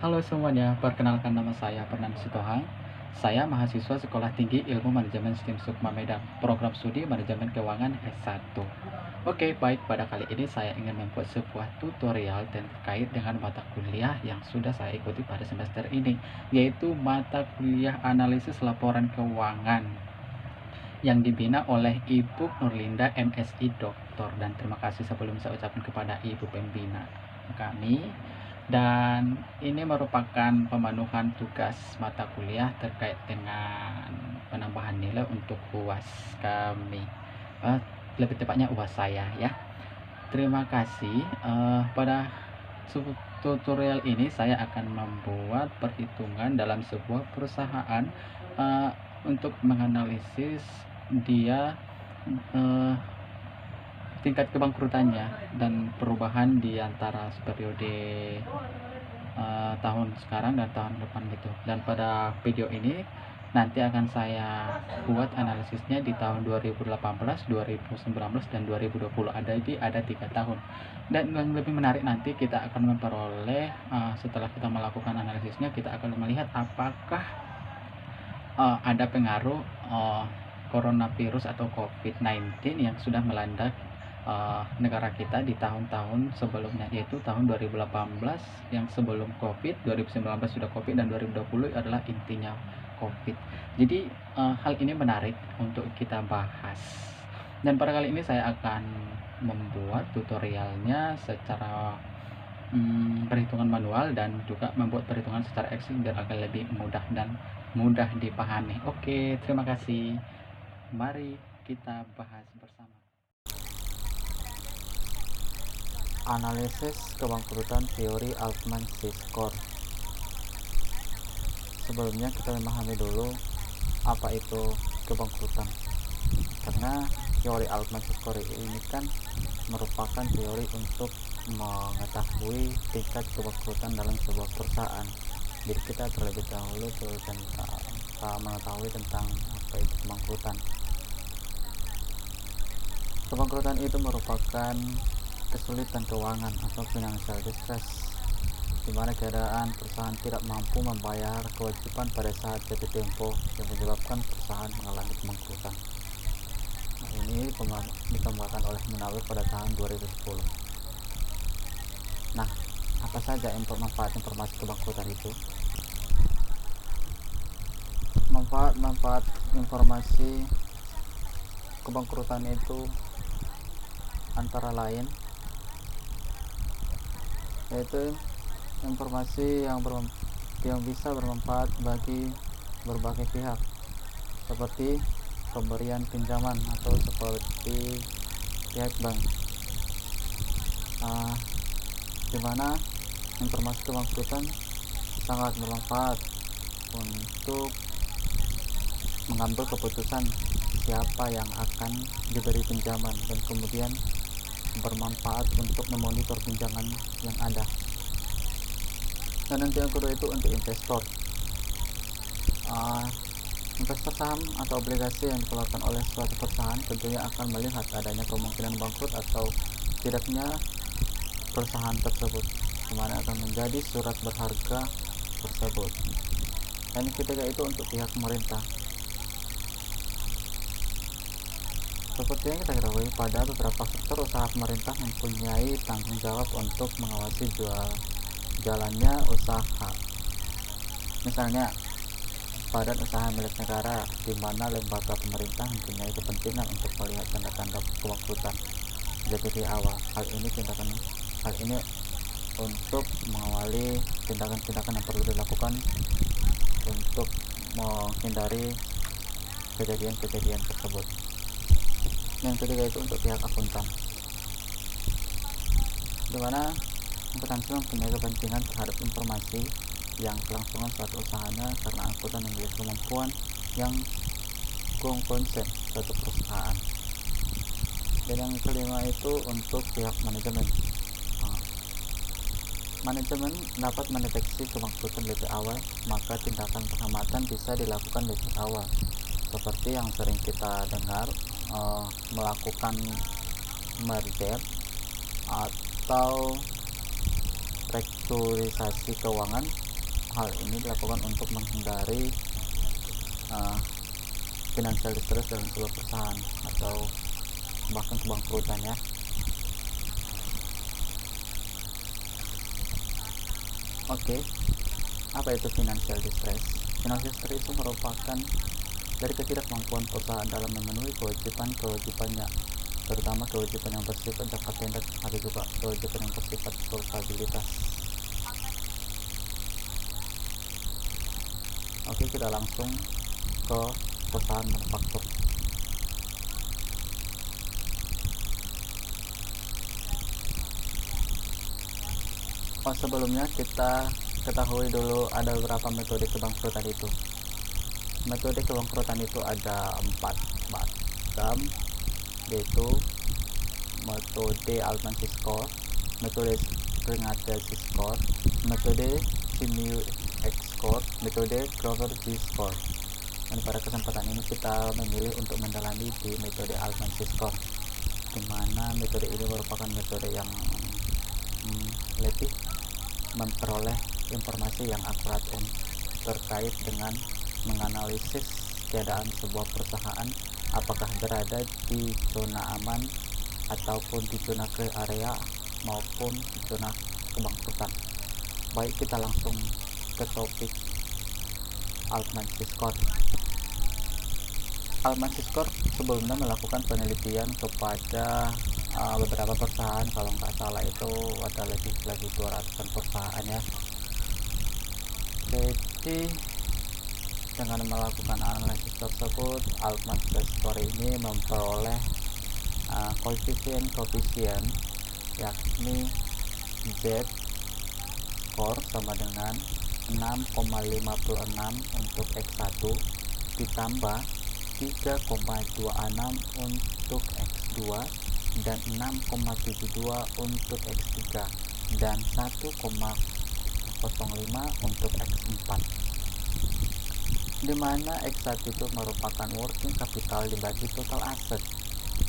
Halo semuanya, perkenalkan nama saya Fernando Sitohang. Saya mahasiswa Sekolah Tinggi Ilmu Manajemen Sistem Sukma Medan, program studi Manajemen Keuangan S1. Oke, baik, pada kali ini saya ingin membuat sebuah tutorial terkait dengan mata kuliah yang sudah saya ikuti pada semester ini, yaitu mata kuliah analisis laporan keuangan yang dibina oleh Ibu Nurlinda MSI Doktor. Dan terima kasih sebelum saya ucapkan kepada Ibu Pembina kami. Dan ini merupakan pemenuhan tugas mata kuliah terkait dengan penambahan nilai untuk UAS kami. Eh, Lebih tepatnya UAS saya ya. Terima kasih. Pada tutorial ini saya akan membuat perhitungan dalam sebuah perusahaan eh, untuk menganalisis dia eh, tingkat kebangkrutannya dan perubahan di antara periode tahun sekarang dan tahun depan gitu. Dan pada video ini nanti akan saya buat analisisnya di tahun 2018, 2019, dan 2020. Ada 3 tahun. Dan yang lebih menarik, nanti kita akan memperoleh setelah kita melakukan analisisnya, kita akan melihat apakah ada pengaruh coronavirus atau COVID-19 yang sudah melanda negara kita di tahun-tahun sebelumnya, yaitu tahun 2018 yang sebelum COVID, 2019 sudah COVID, dan 2020 adalah intinya COVID. Jadi hal ini menarik untuk kita bahas. Dan pada kali ini saya akan membuat tutorialnya secara perhitungan manual dan juga membuat perhitungan secara Excel biar agar lebih mudah dan mudah dipahami. Oke, terima kasih. Mari kita bahas bersama. Analisis kebangkrutan teori Altman-Siscor. Sebelumnya kita memahami dulu apa itu kebangkrutan, karena teori Altman-Siscor ini kan merupakan teori untuk mengetahui tingkat kebangkrutan dalam sebuah perusahaan. Jadi kita terlebih dahulu mengetahui tentang apa itu kebangkrutan. Kebangkrutan itu merupakan kesulitan keuangan atau financial distress, di mana keadaan perusahaan tidak mampu membayar kewajiban pada saat jatuh tempo yang menyebabkan perusahaan mengalami kebangkrutan. Nah, ini dikembangkan oleh Munawir pada tahun 2010. Nah, apa saja manfaat informasi kebangkrutan itu? Manfaat informasi kebangkrutan itu antara lain yaitu informasi yang bisa bermanfaat bagi berbagai pihak, seperti pemberian pinjaman atau seperti pihak bank, di mana informasi kebangkrutan sangat bermanfaat untuk mengambil keputusan siapa yang akan diberi pinjaman, dan kemudian bermanfaat untuk memonitor pinjaman yang ada. Dan nanti yang kedua itu untuk investor. Investor saham atau obligasi yang dikeluarkan oleh suatu perusahaan tentunya akan melihat adanya kemungkinan bangkrut atau tidaknya perusahaan tersebut, di mana akan menjadi surat berharga tersebut. Dan yang ketiga itu untuk pihak pemerintah. Seperti yang kita ketahui, pada beberapa sektor usaha pemerintah mempunyai tanggung jawab untuk mengawasi jalannya usaha. Misalnya, badan usaha milik negara, di mana lembaga pemerintah mempunyai kepentingan untuk melihat tanda-tanda kebangkrutan dari awal. Hal ini untuk mengawali tindakan-tindakan yang perlu dilakukan untuk menghindari kejadian-kejadian tersebut. Yang ketiga itu untuk pihak akuntan, di mana akuntansi mempunyai kepentingan terhadap informasi yang kelangsungan suatu usahanya, karena akuntan memiliki kemampuan yang konsen suatu perusahaan. Dan yang kelima itu untuk pihak manajemen. Manajemen dapat mendeteksi kebangkrutan lebih awal, maka tindakan pengamatan bisa dilakukan lebih awal, seperti yang sering kita dengar, melakukan merger atau restrukturisasi keuangan hal ini dilakukan untuk menghindari financial distress dalam sebuah perusahaan atau bahkan kebangkrutan ya. Oke, apa itu financial distress? Financial distress itu merupakan dari ketidakmampuan perusahaan dalam memenuhi kewajibannya, terutama kewajiban yang bersifat jangka pendek, ada juga kewajiban yang bersifat probabilitas. Oke, kita langsung ke perusahaan manufaktur. Sebelumnya kita ketahui dulu ada beberapa metode kebangkrutan itu. Metode kebangkrutan itu ada 4 macam, yaitu metode Altman-Siscor, metode Springer-Siscor, metode Simeulek-Siscor, metode Grover-Siscor. Dan pada kesempatan ini kita memilih untuk mendalami di metode Altman-Siscor, di mana metode ini merupakan metode yang lebih memperoleh informasi yang akurat terkait dengan menganalisis keadaan sebuah perusahaan, apakah berada di zona aman ataupun di zona ke area maupun di zona kebangkrutan. Baik, kita langsung ke topik Altman-Siscor. Altman-Siscor sebelumnya melakukan penelitian kepada beberapa perusahaan, kalau nggak salah itu ada lebih 200-an perusahaan ya. Jadi dengan melakukan analisis tersebut, Altman-Siscor ini memperoleh koefisien yakni Z score sama dengan 6,56 untuk X1 ditambah 3,26 untuk X2 dan 6,72 untuk X3 dan 1,05 untuk X4, dimana X1 itu merupakan working capital dibagi total aset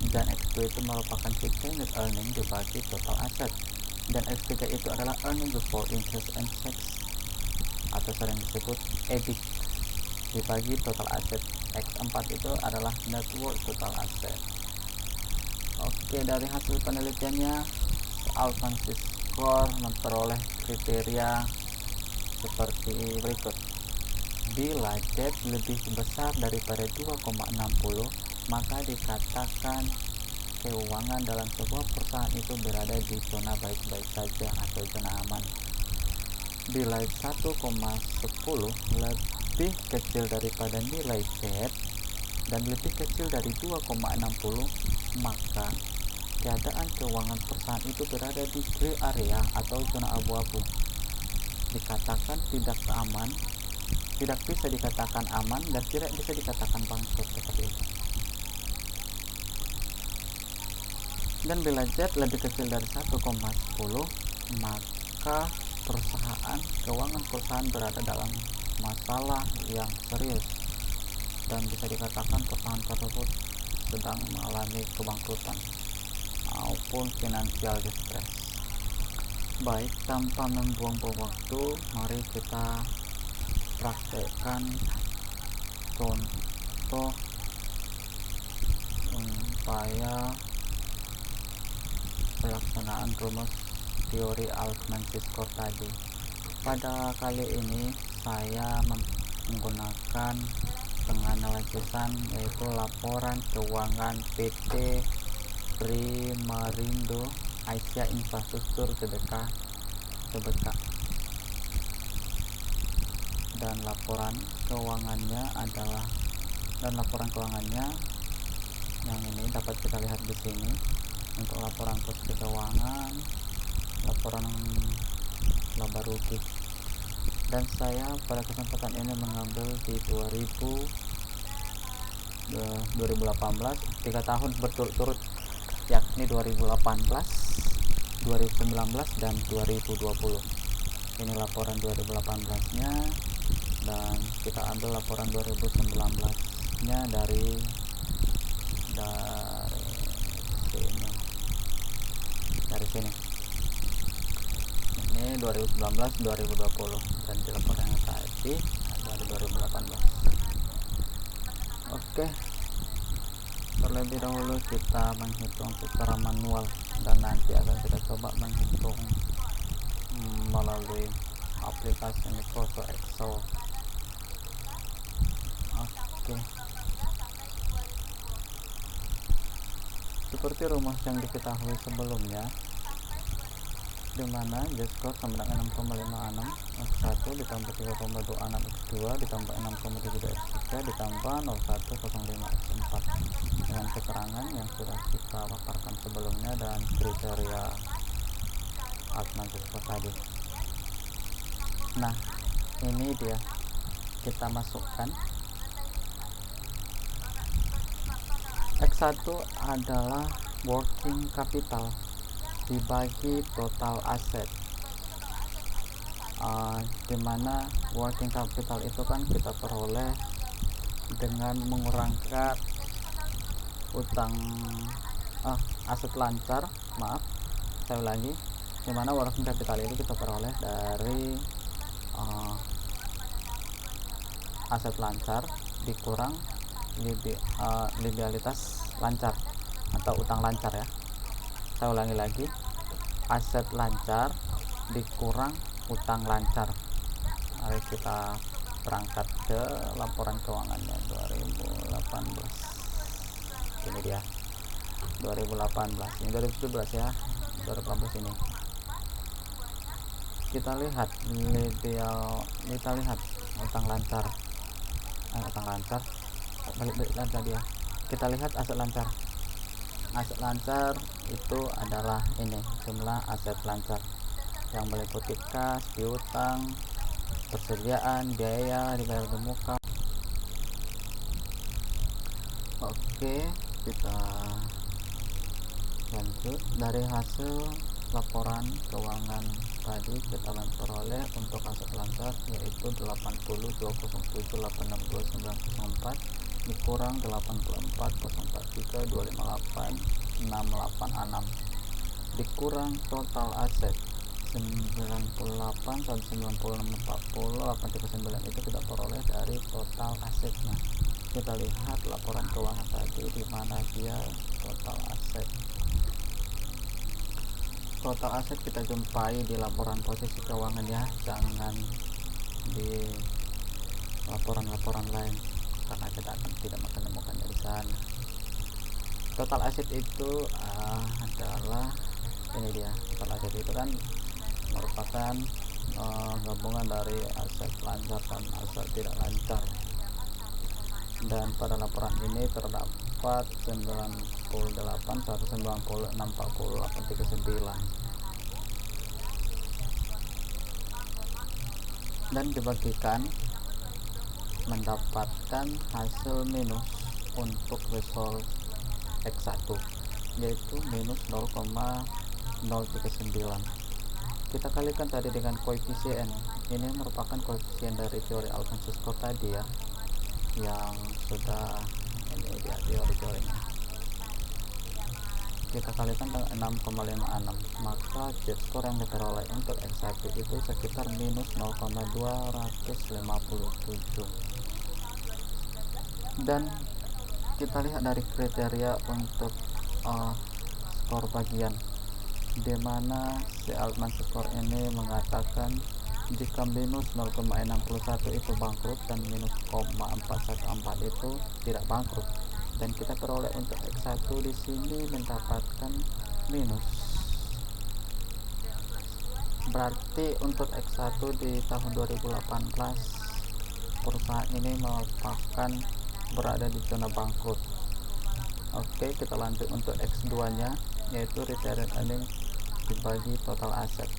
dan X2 itu merupakan retained earning dibagi total aset dan X3 itu adalah earning before interest and tax atau sering disebut EBIT dibagi total aset. X4 itu adalah net worth total asset. Oke, dari hasil penelitiannya Altman-Siscor memperoleh kriteria seperti berikut. Bila Z lebih besar daripada 2,60, maka dikatakan keuangan dalam sebuah perusahaan itu berada di zona baik-baik saja atau zona aman. Bila 1,10 lebih kecil daripada nilai Z dan lebih kecil dari 2,60, maka keadaan keuangan perusahaan itu berada di gray area atau zona abu-abu. Dikatakan tidak aman, tidak bisa dikatakan aman, dan tidak bisa dikatakan bangkrut seperti itu. Dan bila Z lebih kecil dari 1,10, maka keuangan perusahaan berada dalam masalah yang serius dan bisa dikatakan perusahaan tersebut sedang mengalami kebangkrutan maupun financial distress. Baik, tanpa membuang-buang waktu, mari kita praktekkan contoh supaya pelaksanaan rumus teori Altman-Siscor tadi. Pada kali ini saya menggunakan penganalisisan yaitu laporan keuangan PT Primarindo Asia Infrastruktur Tbk dan laporan keuangannya yang ini dapat kita lihat di sini. Untuk laporan posisi keuangan, laporan laba rugi, dan saya pada kesempatan ini mengambil di 2018, 3 tahun berturut-turut, yakni 2018, 2019 dan 2020. Ini laporan 2018 nya, dan kita ambil laporan 2019 nya dari sini. ini 2019 2020 dan di laporan yang tadi dari 2018. Oke, terlebih dahulu kita menghitung secara manual dan nanti akan kita coba menghitung melalui aplikasi Microsoft Excel. Oke, seperti rumus yang diketahui sebelumnya, di mana Z-score sama dengan 6,56 X1 ditambah 3,26 X2 ditambah 6,72 X3 ditambah 0105 X4 dengan keterangan yang sudah kita paparkan sebelumnya dan kriteria Altman Z-score tadi. Nah, ini dia, kita masukkan X1 adalah working capital dibagi total aset, dimana working capital itu kan kita peroleh dengan mengurangkan aset lancar, saya ulangi, dimana working capital itu kita peroleh dari aset lancar dikurang liabilitas lancar atau utang lancar ya. Saya ulangi lagi, aset lancar dikurang utang lancar. Mari kita berangkat ke laporan keuangannya 2018. Ini dia 2018, ini 2017 ya, 2018 ini. Kita lihat utang lancar, balik tadi ya. Kita lihat aset lancar. Aset lancar itu adalah ini jumlah aset lancar yang meliputi kas, piutang, persediaan, biaya dibayar ke muka. Oke, kita lanjut. Dari hasil laporan keuangan tadi kita memperoleh untuk aset lancar yaitu 80.207.862.904 dikurang 84.043.258.686 dikurang total aset 98.196.40.839 itu kita peroleh dari total asetnya. Kita lihat laporan keuangan tadi di mana dia total aset kita jumpai di laporan posisi keuangan ya, jangan di laporan lain karena kita akan tidak menemukannya di sana. Total aset itu adalah ini dia. Total aset itu kan merupakan gabungan dari aset lancar dan aset tidak lancar. Dan pada laporan ini terdapat 98, 190, 640, 839 dan dibagikan mendapatkan hasil minus untuk result X1 yaitu minus 0,039. Kita kalikan tadi dengan koefisien. Ini merupakan koefisien dari teori Altman Z-score tadi ya, yang sudah ini dia teorinya. Kita kalikan dengan 6,56, maka Z-score yang diperoleh untuk X1 itu sekitar minus 0,257. Dan kita lihat dari kriteria untuk skor bagian, di mana si Altman Z-score ini mengatakan jika minus 0,61 itu bangkrut dan minus 0,414 itu tidak bangkrut. Dan kita peroleh untuk X1 di sini mendapatkan minus. Berarti untuk X1 di tahun 2018 perusahaan ini merupakan berada di zona bangkrut. Oke, kita lanjut untuk X2 nya yaitu retained earning dibagi total aset.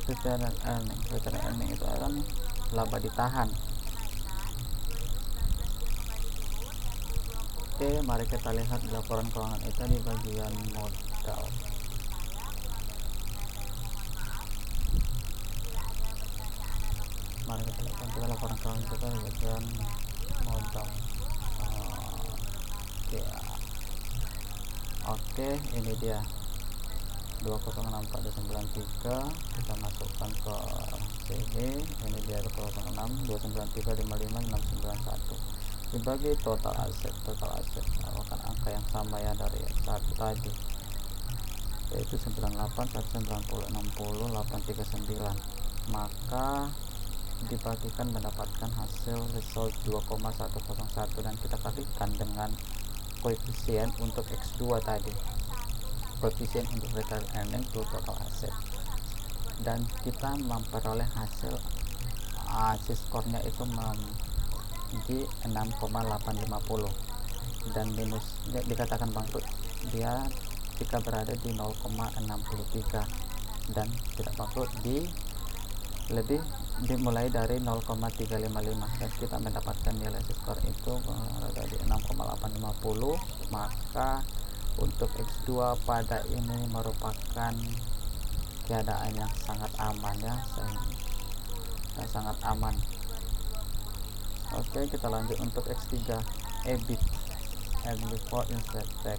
Retained earning itu akan laba ditahan. Oke, mari kita lihat laporan keuangan itu di bagian modal. Mari kita lihat laporan keuangan kita di bagian modal. Oke, ini dia. 2064293 kita masukkan ke sini. Ini dia 20629355691 dibagi total aset merupakan angka yang sama ya dari satu tadi, yaitu 9819060839, maka dibagikan mendapatkan hasil result 2,101 dan kita kalikan dengan koefisien untuk X2 tadi, koefisien untuk return earning to total asset, dan kita memperoleh hasil skornya itu di 6,850 dan minus dikatakan bangkrut dia jika berada di 0,63 dan tidak bangkrut dimulai dari 0,355 dan kita mendapatkan nilai skor itu berada di 6,850. Maka untuk X2 pada ini merupakan keadaan yang sangat aman ya, sangat aman. Oke, kita lanjut untuk X3, EBIT and before interest tax.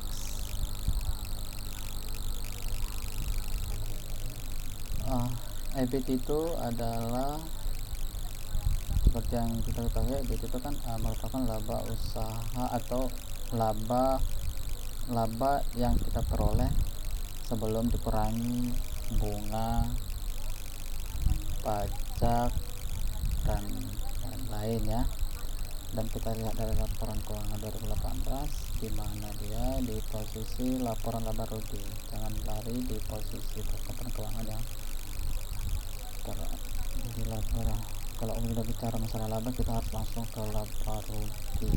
EBIT itu adalah seperti yang kita ketahui, EBIT itu kan merupakan laba usaha atau laba yang kita peroleh sebelum dikurangi bunga, pajak, dan lain ya. Dan kita lihat dari laporan keuangan 2018 di mana dia di posisi laporan laba rugi. Jangan lari di posisi laporan keuangan ya. Kalau udah bicara masalah laba, kita harus langsung ke laba rugi.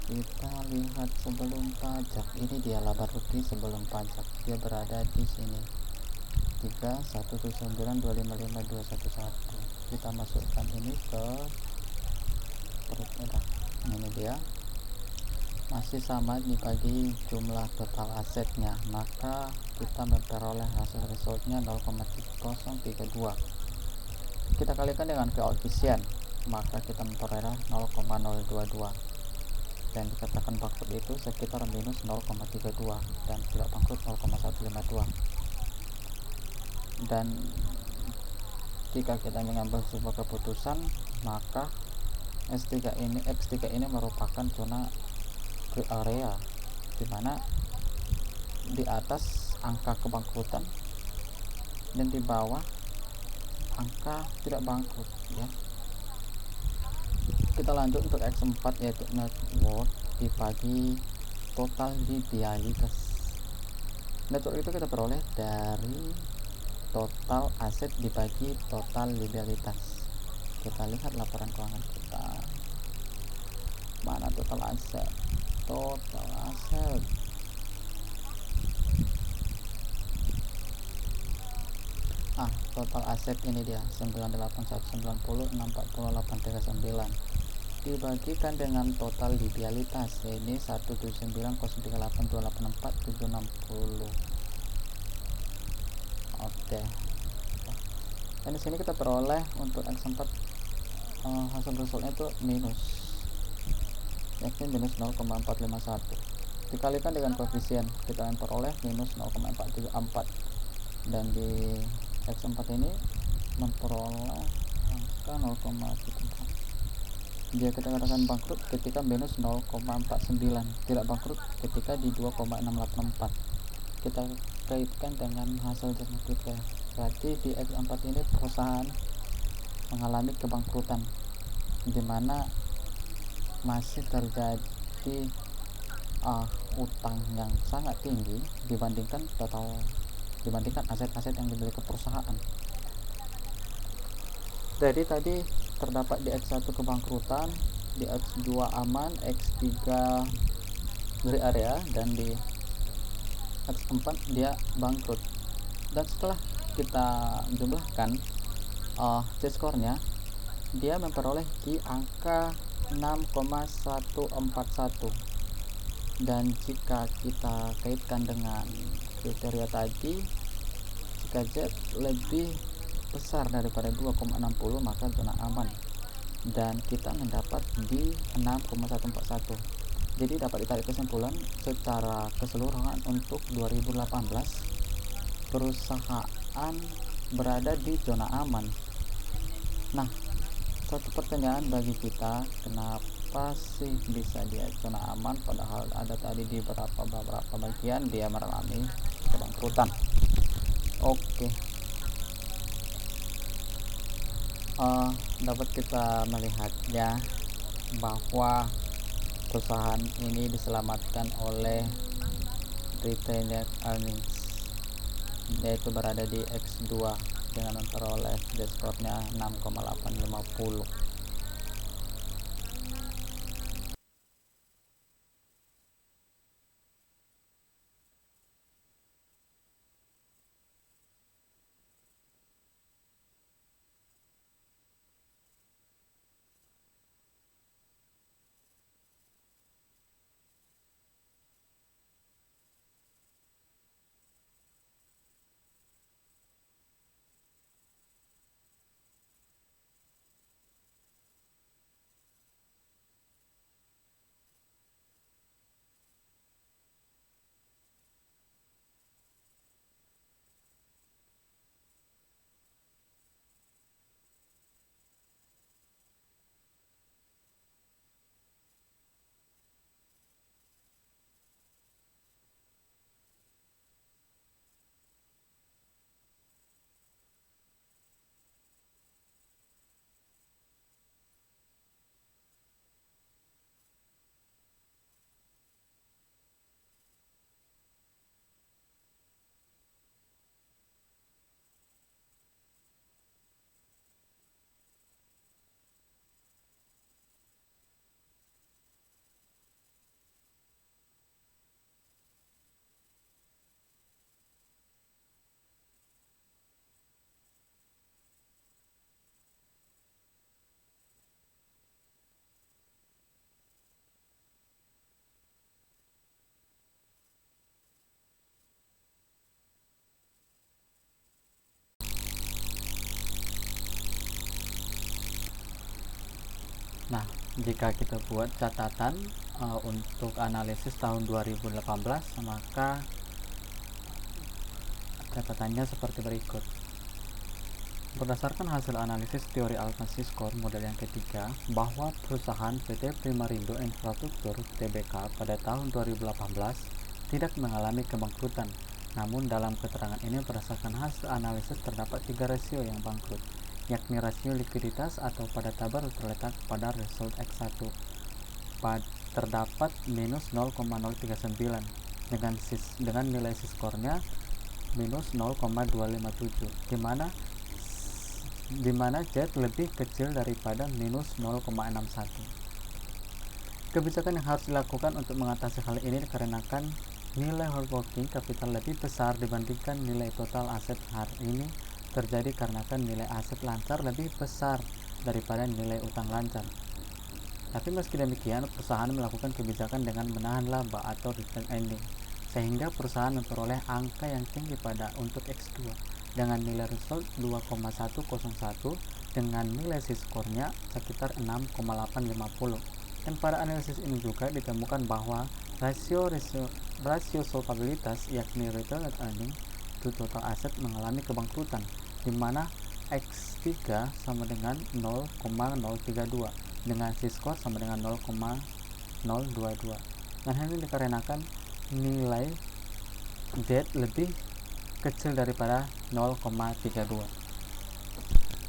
Kita lihat sebelum pajak, ini dia laba rugi sebelum pajak, dia berada di sini 319255211. Kita masukkan ini ke ini dia masih sama dibagi jumlah total asetnya, maka kita memperoleh hasil resultnya 0,032. Kita kalikan dengan koefisien, maka kita memperoleh 0,022 dan dikatakan bangkrut itu sekitar minus 0,32 dan tidak bangkrut 0,152. Dan jika kita mengambil sebuah keputusan, maka X3 ini merupakan zona gray area, di mana di atas angka kebangkrutan dan di bawah angka tidak bangkrut ya. Kita lanjut untuk X4, yaitu net worth dibagi total liabilitas. Net worth itu kita peroleh dari total aset dibagi total liabilitas. Kita lihat laporan keuangan kita, mana total aset. Total aset ini dia 98190640839 dibagikan dengan total liabilitas, ini 1790382847060. Oke. Dan di sini kita peroleh untuk X4 hasil resultnya itu minus, yakni minus 0,451 dikalikan dengan koefisien, kita memperoleh minus 0,434 dan di X4 ini memperoleh angka 0,4. Dia kita katakan bangkrut ketika minus 0,49, tidak bangkrut ketika di 2,684. Kita kaitkan dengan hasil kita, berarti di X4 ini perusahaan mengalami kebangkrutan, di mana masih terjadi utang yang sangat tinggi dibandingkan aset-aset yang dimiliki perusahaan. Jadi tadi terdapat di X1 kebangkrutan, di X2 aman, X3 gray area, dan di X4 dia bangkrut. Dan setelah kita jumlahkan C-skornya, dia memperoleh di angka 6,141. Dan jika kita kaitkan dengan kriteria tadi, jika Z lebih besar daripada 2,60 maka zona aman, dan kita mendapat di 6,141. Jadi dapat ditarik kesimpulan secara keseluruhan untuk 2018 perusahaan berada di zona aman. Nah, satu pertanyaan bagi kita, kenapa sih bisa dia zona aman padahal ada tadi di beberapa bagian dia mengalami kebangkrutan. Oke, dapat kita melihatnya bahwa perusahaan ini diselamatkan oleh retained earnings, yaitu berada di X2 dengan memperoleh dashboardnya 6,850. Nah, jika kita buat catatan untuk analisis tahun 2018, maka catatannya seperti berikut. Berdasarkan hasil analisis teori Alpha Score model yang ketiga, bahwa perusahaan PT Primarindo Infrastruktur Tbk pada tahun 2018 tidak mengalami kebangkrutan. Namun dalam keterangan ini berdasarkan hasil analisis terdapat 3 rasio yang bangkrut, yakni rasio likuiditas atau pada tabar terletak pada result X1 terdapat minus 0,039 dengan nilai siskornya minus 0,257, di mana Z lebih kecil daripada minus 0,61. Kebijakan yang harus dilakukan untuk mengatasi hal ini dikarenakan nilai working capital lebih besar dibandingkan nilai total aset. Hal ini terjadi karena nilai aset lancar lebih besar daripada nilai utang lancar. Tapi meski demikian, perusahaan melakukan kebijakan dengan menahan laba atau return ending, sehingga perusahaan memperoleh angka yang tinggi untuk X2 dengan nilai result 2,101 dengan nilai siskornya sekitar 6,850. Dan pada analisis ini juga ditemukan bahwa rasio solvabilitas, yakni return earning to total asset, mengalami kebangkrutan, di mana X3 sama dengan 0,032 dengan siskor sama dengan 0,022. Dan hal ini dikarenakan nilai Z lebih kecil daripada 0,32.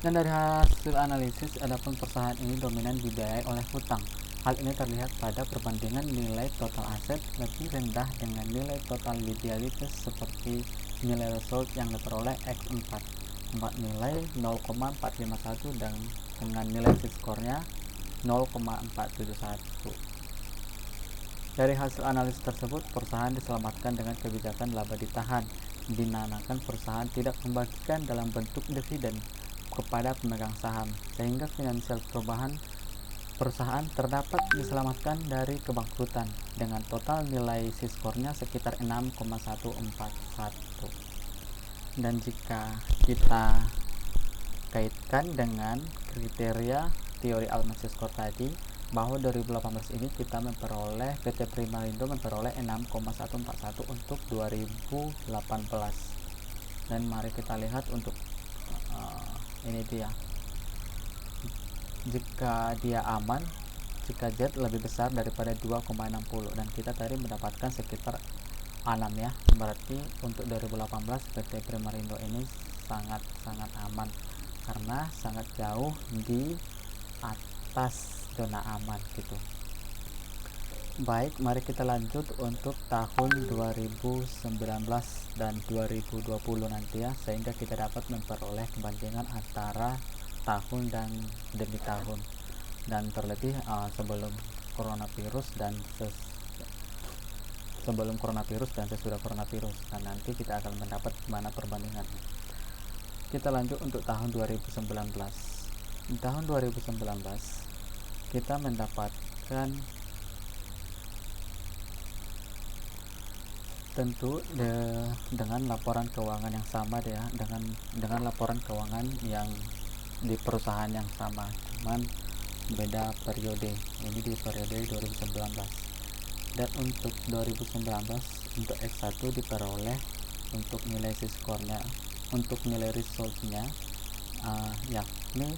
Dan dari hasil analisis, adapun perusahaan ini dominan dibiayai oleh hutang. Hal ini terlihat pada perbandingan nilai total aset lebih rendah dengan nilai total liabilities, seperti nilai result yang diperoleh X4 nilai 0,451 dan dengan nilai siskornya 0,471. Dari hasil analisis tersebut, perusahaan diselamatkan dengan kebijakan laba ditahan, dinamakan perusahaan tidak membagikan dalam bentuk dividen kepada pemegang saham, sehingga finansial perusahaan terdapat diselamatkan dari kebangkrutan dengan total nilai siskornya sekitar 6,141. Dan jika kita kaitkan dengan kriteria teori Alpha Score tadi, bahwa 2018 ini kita memperoleh PT Primarindo memperoleh 6,141 untuk 2018. Dan mari kita lihat untuk ini dia, jika dia aman, jika Z lebih besar daripada 2,60 dan kita tadi mendapatkan sekitar 6 ya, berarti untuk 2018 PT Primarindo ini sangat aman karena sangat jauh di atas zona aman gitu. Baik, mari kita lanjut untuk tahun 2019 dan 2020 nanti ya, sehingga kita dapat memperoleh perbandingan antara tahun dan demi tahun, dan terlebih sebelum coronavirus dan sesudah coronavirus, dan nanti kita akan mendapat mana perbandingannya. Kita lanjut untuk tahun 2019. Di tahun 2019 kita mendapatkan tentu dengan laporan keuangan yang sama ya, dengan laporan keuangan yang di perusahaan yang sama, cuman beda periode. Ini di periode 2019. Dan untuk 2019 untuk X1 diperoleh untuk nilai skornya, untuk nilai resultnya yakni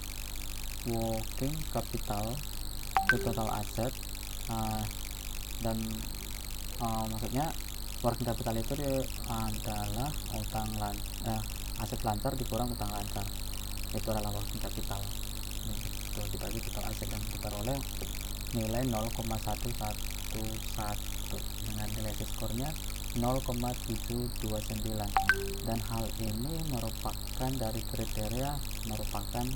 working capital to total asset, dan maksudnya working capital itu adalah aset lancar dikurang utang lancar, itu adalah working capital. Itu dibagi total aset dan diperoleh nilai 0,111 dengan nilai skornya 0,729, dan hal ini merupakan dari kriteria merupakan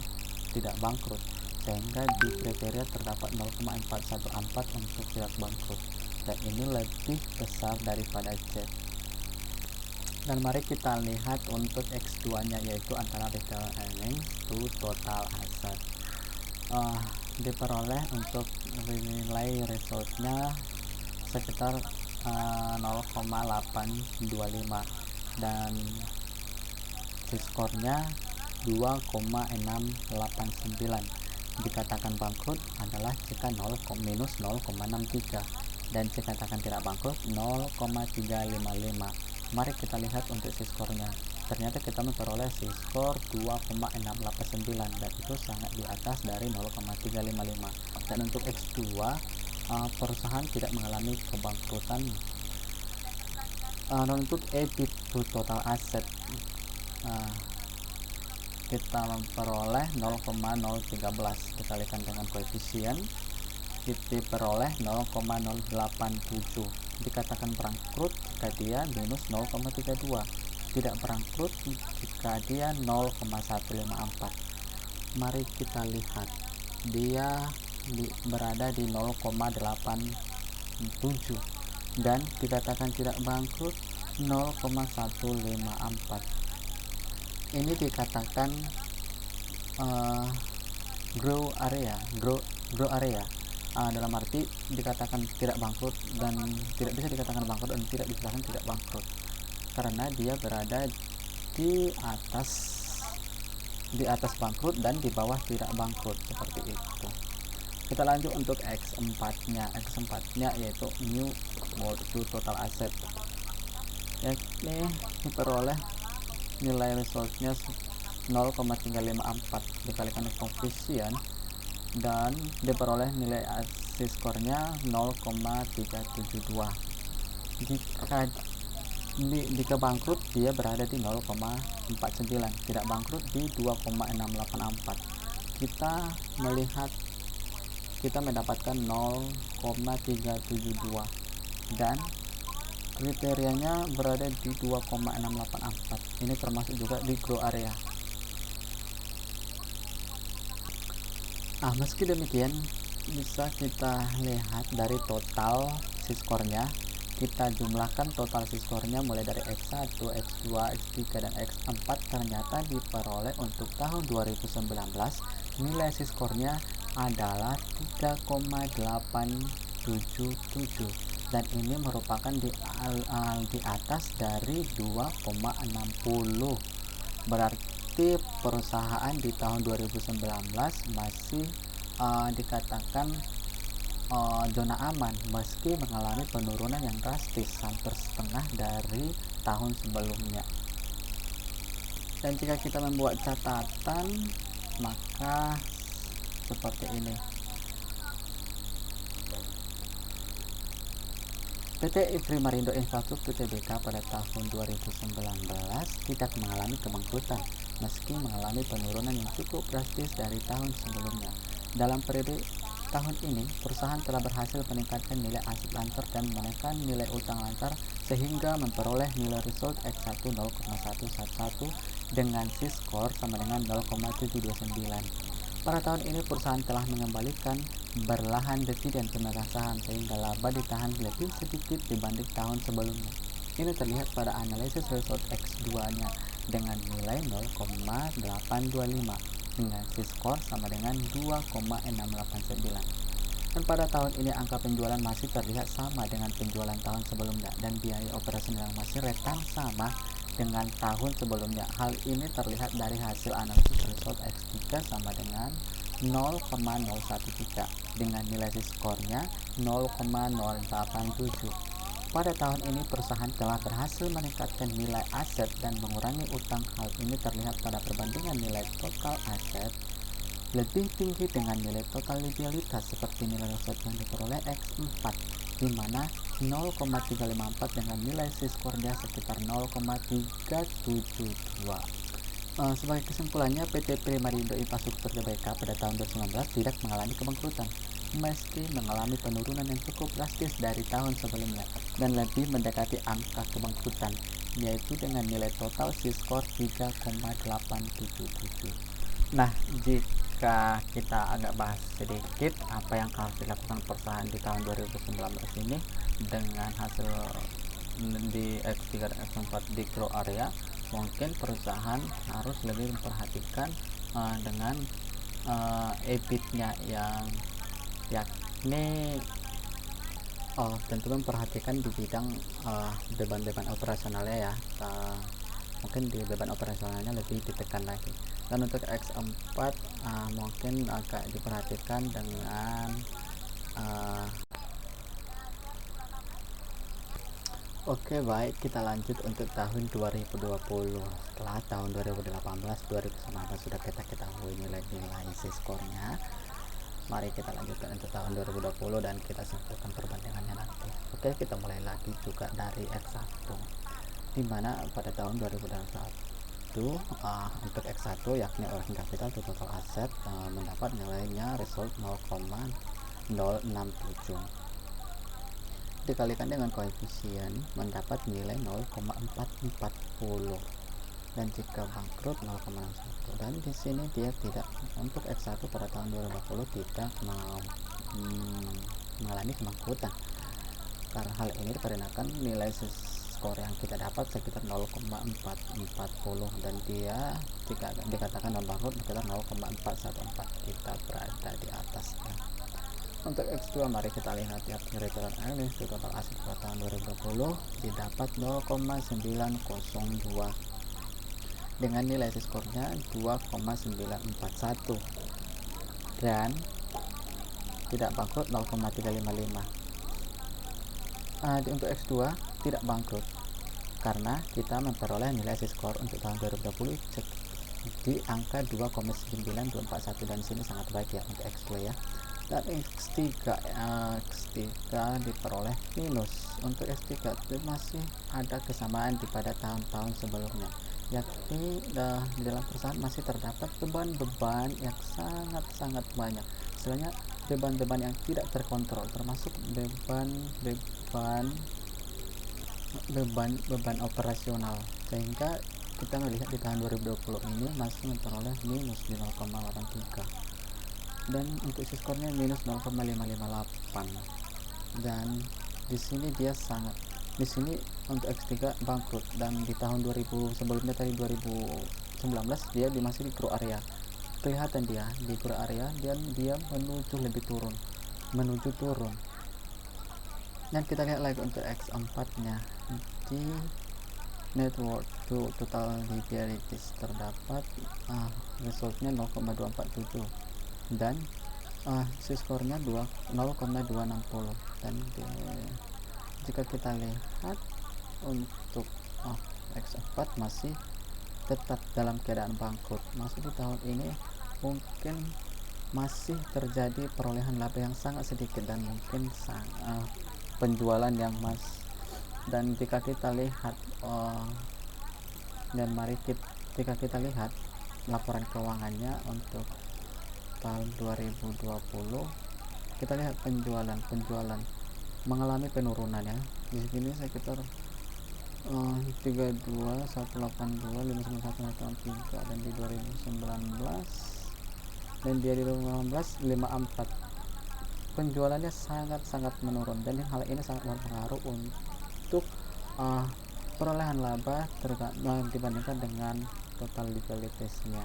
tidak bangkrut, sehingga di kriteria terdapat 0,414 untuk tidak bangkrut, dan ini lebih besar daripada Z. Dan mari kita lihat untuk X2 nya, yaitu antara retail earnings to total asset. Diperoleh untuk nilai resultnya sekitar 0,825 dan skornya 2,689. Dikatakan bangkrut adalah jika minus 0,63 dan dikatakan tidak bangkrut 0,355. Mari kita lihat untuk skornya. Ternyata kita memperoleh skor 2,689 dan itu sangat di atas dari 0,355. Dan untuk X2 perusahaan tidak mengalami kebangkrutan. Dan untuk EBIT to total asset kita memperoleh 0,013 dikalikan dengan koefisien kita peroleh 0,087. Dikatakan bangkrut jika dia minus 0,32, tidak bangkrut jika dia 0,154. Mari kita lihat, dia berada di 0,87 dan dikatakan tidak bangkrut 0,154. Ini dikatakan grow area, dalam arti dikatakan tidak bangkrut dan tidak bisa dikatakan bangkrut dan tidak dikatakan tidak bangkrut karena dia berada di atas bangkrut dan di bawah tidak bangkrut, seperti itu. Kita lanjut untuk X4 nya yaitu new to total asset, yakni diperoleh nilai resultnya 0,354 dikalikan koefisien dan diperoleh nilai skornya 0,372. Jika bangkrut dia berada di 0,49, tidak bangkrut di 2,684. Kita mendapatkan 0,372 dan kriterianya berada di 2,684. Ini termasuk juga di grow area. Meski demikian bisa kita lihat dari total skornya, kita jumlahkan total skornya mulai dari X1, X2, X3 dan X4, ternyata diperoleh untuk tahun 2019 nilai skornya adalah 3,877 dan ini merupakan di atas dari 2,60. Berarti perusahaan di tahun 2019 masih dikatakan zona aman meski mengalami penurunan yang drastis hampir setengah dari tahun sebelumnya. Dan jika kita membuat catatan, maka seperti ini. PT Primarindo Infrastruktur Tbk pada tahun 2019 tidak mengalami kebangkrutan meski mengalami penurunan yang cukup drastis dari tahun sebelumnya. Dalam periode tahun ini, perusahaan telah berhasil meningkatkan nilai aset lancar dan menekan nilai utang lancar sehingga memperoleh nilai result X1 0,111 dengan C-score sama dengan 0,729. Pada tahun ini perusahaan telah mengembalikan berlahan dividen pemegang saham sehingga laba ditahan lebih sedikit dibanding tahun sebelumnya. Ini terlihat pada analisis result X2-nya dengan nilai 0,825 dengan C-score sama dengan 2,689. Dan pada tahun ini angka penjualan masih terlihat sama dengan penjualan tahun sebelumnya dan biaya operasional masih retan sama dengan tahun sebelumnya. Hal ini terlihat dari hasil analisis result X3 sama dengan 0,013 dengan nilai skornya 0,087. Pada tahun ini perusahaan telah berhasil meningkatkan nilai aset dan mengurangi utang. Hal ini terlihat pada perbandingan nilai total aset lebih tinggi dengan nilai total liabilitas seperti nilai result yang diperoleh X4 di mana 0,354 dengan nilai C-score-nya sekitar 0,372. Sebagai kesimpulannya, PT Primarindo Infrastruktur Tbk pada tahun 2019 tidak mengalami kebangkrutan meski mengalami penurunan yang cukup drastis dari tahun sebelumnya dan lebih mendekati angka kebangkrutan, yaitu dengan nilai total C-score 3,877. Nah, jika kita agak bahas sedikit apa yang harus dilakukan perusahaan di tahun 2019 ini dengan hasil di X3 dan X4 di grow area, mungkin perusahaan harus lebih memperhatikan dengan EBIT-nya yang yakni tentu memperhatikan di bidang beban-beban operasionalnya ya. Mungkin di beban operasionalnya lebih ditekan lagi. Dan untuk X4 mungkin agak diperhatikan dengan Oke, baik, kita lanjut untuk tahun 2020. Setelah tahun 2018-2019 sudah kita ketahui nilai-nilai C-score-nya, mari kita lanjutkan untuk tahun 2020 dan kita simpulkan perbandingannya nanti. Oke, kita mulai lagi juga dari X1, dimana pada tahun 2021 untuk X1 yakni working capital to total asset mendapat nilainya result 0,067 dikalikan dengan koefisien mendapat nilai 0,440 dan jika bangkrut 0,61. Dan di sini dia tidak, untuk X1 pada tahun 2020 tidak mengalami kebangkrutan karena hal ini dikarenakan nilai skor yang kita dapat sekitar 0,440 dan dia jika dikatakan non bangkrut sekitar 0,414, kita berada di atasnya. Untuk X2 mari kita lihat ya, return earnings di total aset pada tahun 2020 didapat 0,902 dengan nilai skornya 2,941 dan tidak bangkrut 0,355. Untuk X2 tidak bangkrut karena kita memperoleh nilai skor untuk tahun 2020 di angka 2,9241 dan sini sangat baik ya untuk X2 ya. Dan X3 diperoleh minus. Untuk X3 masih ada kesamaan pada tahun-tahun sebelumnya, yakni di dalam perusahaan masih terdapat beban-beban yang sangat banyak. Sebenarnya beban-beban yang tidak terkontrol, termasuk beban operasional, sehingga kita melihat di tahun 2020 ini masih memperoleh minus di 0,83 dan untuk skornya minus 0,558 dan di sini untuk X3 bangkrut. Dan di tahun 2000 sebelumnya tadi 2019 dia masih di grow area, kelihatan dia di grow area dan dia menuju turun. Dan kita lihat lagi untuk X4 nya di network to total liabilities terdapat resultnya 0,247 dan skornya 0,260 dan jika kita lihat untuk X4 masih tetap dalam keadaan bangkrut. Maksudnya tahun ini mungkin masih terjadi perolehan laba yang sangat sedikit dan mungkin penjualan yang dan jika kita lihat jika kita lihat laporan keuangannya untuk tahun 2020, kita lihat penjualan mengalami penurunan ya. Di sini sekitar 32 182 59183 dan di 2019 dan dia di 2018 54 penjualannya sangat menurun, dan hal ini sangat berpengaruh untuk perolehan laba dibandingkan dengan total liabilities-nya.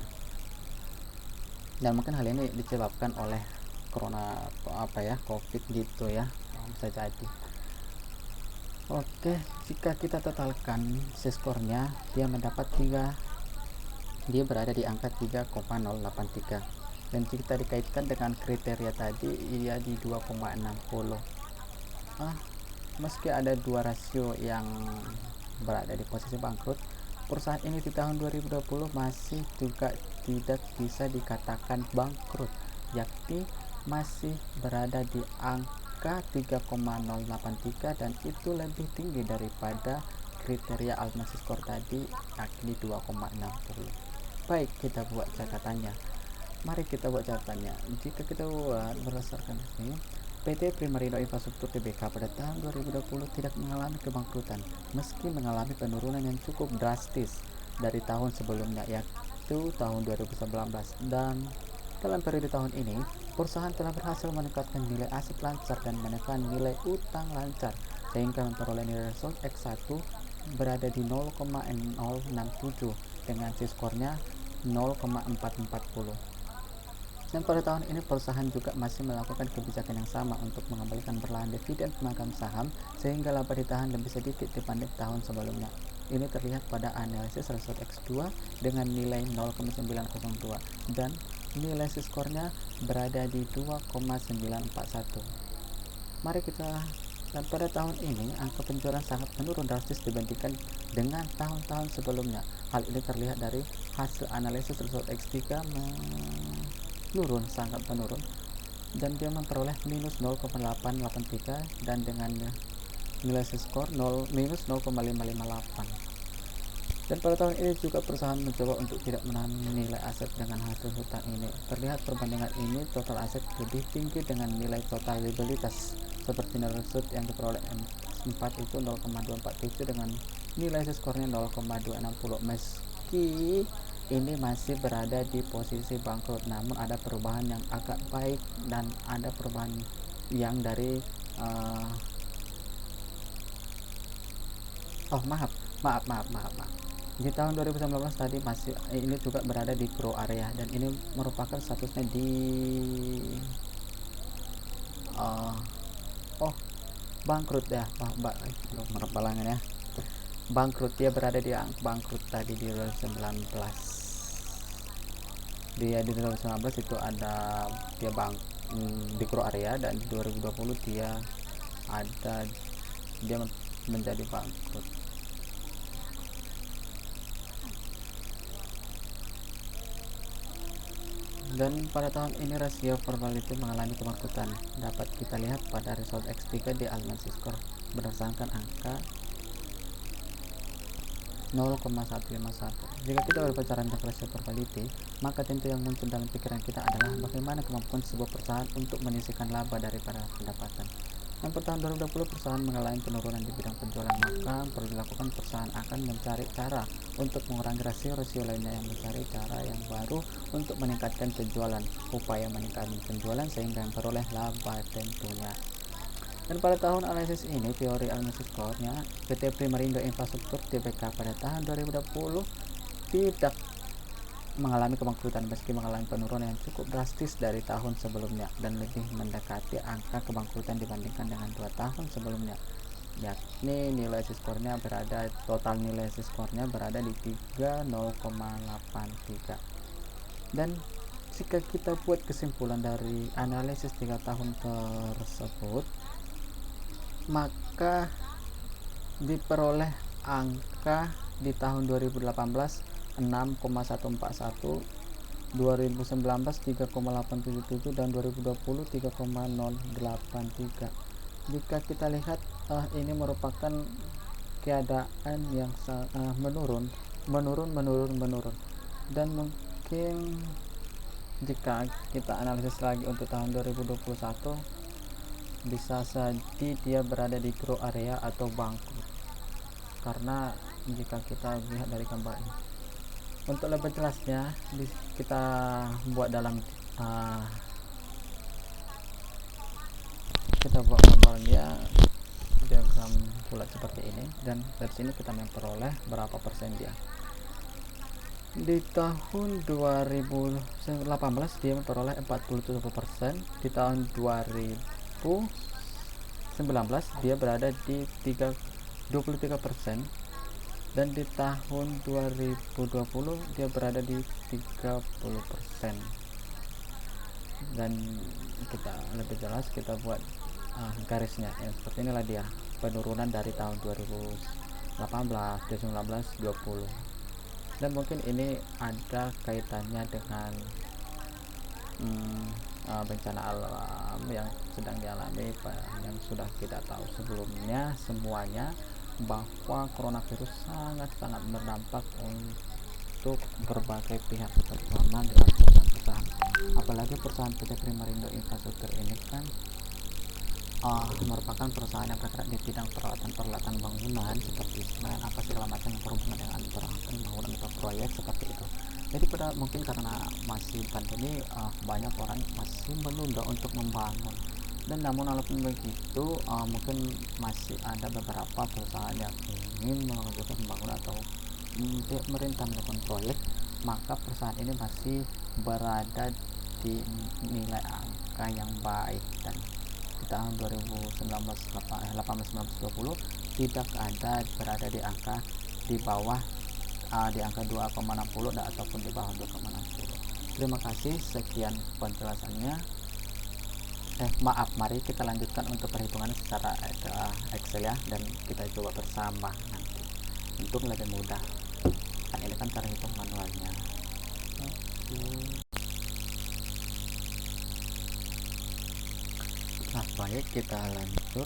Dan mungkin hal ini disebabkan oleh corona covid gitu ya, bisa jadi. Oke, jika kita totalkan skornya, dia berada di angka 3,083, dan jika dikaitkan dengan kriteria tadi, ia di 2,60. Meski ada dua rasio yang berada di posisi bangkrut, perusahaan ini di tahun 2020 masih juga tidak bisa dikatakan bangkrut, yakni masih berada di angka 3,083, dan itu lebih tinggi daripada kriteria Almasi Skor tadi, yakni 2,60. Baik, kita buat catatannya. Mari kita buat catatannya. Jika kita buat berdasarkan ini, PT Primarindo Infrastruktur Tbk pada tahun 2020 tidak mengalami kebangkrutan, meski mengalami penurunan yang cukup drastis dari tahun sebelumnya, yaitu tahun 2019. Dan dalam periode tahun ini, perusahaan telah berhasil meningkatkan nilai aset lancar dan menekan nilai utang lancar, sehingga memperoleh nilai result X1 berada di 0,067 dengan skornya 0,440. Dan pada tahun ini perusahaan juga masih melakukan kebijakan yang sama untuk mengembalikan berlahan dividen pemegang saham, sehingga laba ditahan lebih sedikit dibanding tahun sebelumnya. Ini terlihat pada analisis result X2 dengan nilai 0,902 dan nilai skornya berada di 2,941. Dan pada tahun ini angka penjualan sangat menurun drastis dibandingkan dengan tahun-tahun sebelumnya. Hal ini terlihat dari hasil analisis result X3 sangat menurun, dan dia memperoleh minus 0,883 dan dengan nilai skor minus 0,558. Dan pada tahun ini juga perusahaan mencoba untuk tidak menahan nilai aset dengan hasil hutang ini. Terlihat perbandingan ini total aset lebih tinggi dengan nilai total liabilitas, seperti nilai result yang diperoleh M4 itu 0,247 dengan nilai skornya 0,260. Meski ini masih berada di posisi bangkrut, namun ada perubahan yang agak baik dan ada perubahan yang dari maaf. Di tahun 2019 tadi masih ini juga berada di grow area, dan ini merupakan statusnya di bangkrut ya, bangkrut. Dia berada di bangkrut tadi di 2019. Dia di 2019 itu ada dia di grow area, dan di 2020 dia menjadi bangkrut. Dan pada tahun ini rasio probability mengalami kebangkrutan dapat kita lihat pada result X3 di Almasi Skor berdasarkan angka 0,151. Jika kita berbicara tentang rasio probability, maka tentu yang muncul dalam pikiran kita adalah bagaimana kemampuan sebuah perusahaan untuk menyisihkan laba daripada pendapatan. Dan pada tahun 2020 perusahaan mengalami penurunan di bidang penjualan, maka perlu dilakukan perusahaan akan mencari cara untuk mengurangi rasio lainnya yang mencari cara yang baru untuk meningkatkan penjualan, upaya meningkatkan penjualan sehingga memperoleh laba tentunya. Dan pada tahun analisis ini, teori Almasi Skornya, PT Primarindo Infrastruktur Tbk pada tahun 2020 tidak mengalami kebangkrutan meski mengalami penurunan yang cukup drastis dari tahun sebelumnya dan lebih mendekati angka kebangkrutan dibandingkan dengan 2 tahun sebelumnya, yakni nilai skornya total nilai skornya berada di 3,083. Dan jika kita buat kesimpulan dari analisis 3 tahun tersebut, maka diperoleh angka di tahun 2018 6,141, 2019 3,877, dan 2020 3,083. Jika kita lihat ini merupakan keadaan yang menurun, dan mungkin jika kita analisis lagi untuk tahun 2021, bisa jadi dia berada di grow area atau bangkrut, karena jika kita lihat dari gambar ini. Untuk lebih jelasnya kita buat dalam kita buat gambarnya diagram bulat seperti ini, dan dari sini kita memperoleh berapa persen dia. Di tahun 2018 dia memperoleh 47%, di tahun 2019 dia berada di 23%, dan di tahun 2020 dia berada di 30%. Dan kita lebih jelas kita buat garisnya seperti inilah dia penurunan dari tahun 2018, 2019, 20. Dan mungkin ini ada kaitannya dengan bencana alam yang sedang dialami, yang sudah kita tahu sebelumnya semuanya, bahwa coronavirus sangat-sangat berdampak untuk berbagai pihak, terutama dengan perusahaan-perusahaan. Apalagi perusahaan PT Primarindo Infrastruktur ini kan merupakan perusahaan yang bergerak di bidang peralatan bangunan seperti semen, apa segala macam yang berhubungan dengan peralatan bangunan atau proyek seperti itu. Jadi mungkin karena masih pandemi, banyak orang masih menunda untuk membangun. Dan namun walaupun begitu, mungkin masih ada beberapa perusahaan yang ingin mengajukan pembangunan atau merintah melakukan proyek, maka perusahaan ini masih berada di nilai angka yang baik. Dan di tahun 2019, 20 tidak ada berada di angka di bawah di angka 2,60 ataupun di bawah 2,60. Terima kasih, sekian penjelasannya. Mari kita lanjutkan untuk perhitungan secara Excel ya, dan kita coba bersama nanti untuk lebih mudah. Ini kan cara hitung manualnya. Nah, baik, kita lanjut.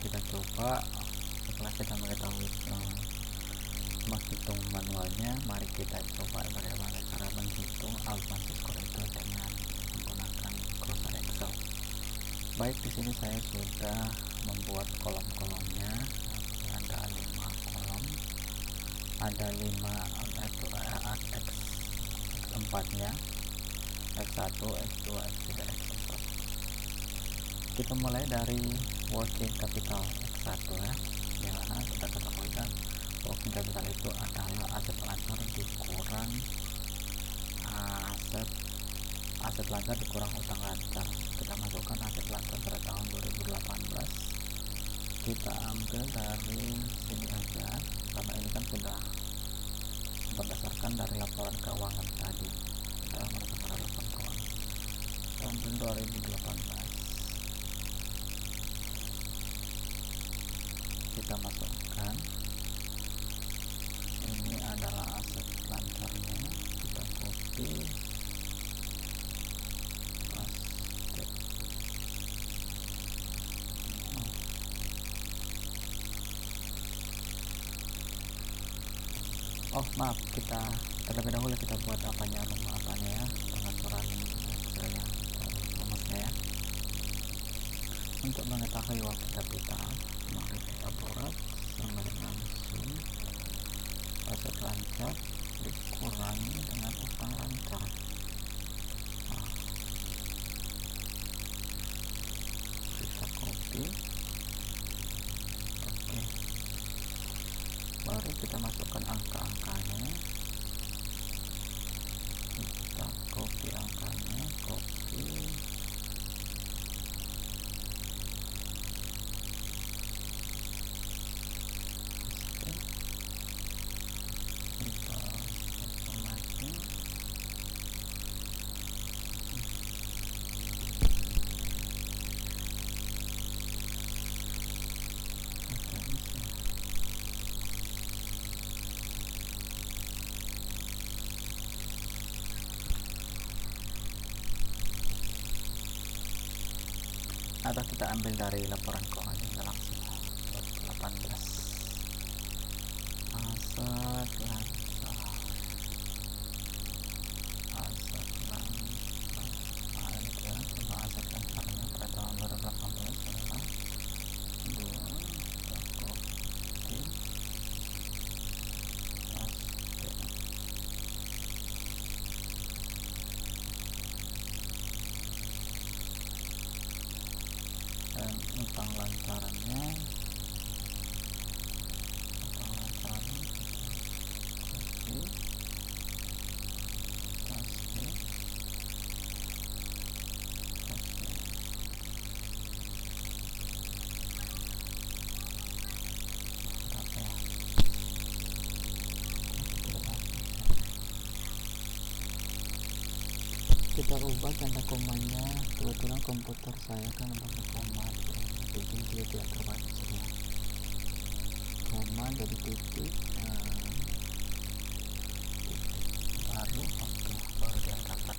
Kita coba setelah kita mengetahui menghitung manualnya, mari kita coba bagaimana cara menghitung Albansis Score itu dengan menggunakan browser Excel. Baik, di sini saya sudah membuat kolom-kolomnya. Ada 5 kolom, ada 5 X4 nya, X1, X2, X3, X4. Kita mulai dari working capital X1 ya, dimana kita ketahuikan working capital itu adalah aset lancar dikurang aset lancar dikurang utang lancar. Kita masukkan aset lancar pada tahun 2018, kita ambil dari sini aja karena ini kan sudah berdasarkan dari laporan keuangan tadi. Kita berdasarkan laporan keuangan tahun 2018, kita masukkan ini adalah aset lancarnya, kita copy maaf, kita terlebih dahulu kita buat apanya ya, pengaturan Excel-nya, rumusnya ya. Untuk mengetahui working capital, mari kita buat sama dengan sum aset lancar dikurangi dengan utang lancar. Kita copy, oke. Baru kita masukkan angka-angkanya, kita copy angkanya, copy, kita formati, atau kita ambil dari laporan keuangan yang langsung 2018 aset lancar dia coba aset lancarnya pada tahun 2018 adalah 2 kopi dan utang lancarannya kita ubah tanda komanya. Kebetulan komputer saya kan pakai koma, bikin dia tidak terbaca ya. Koma jadi titik baru, oke, baru dia dapat.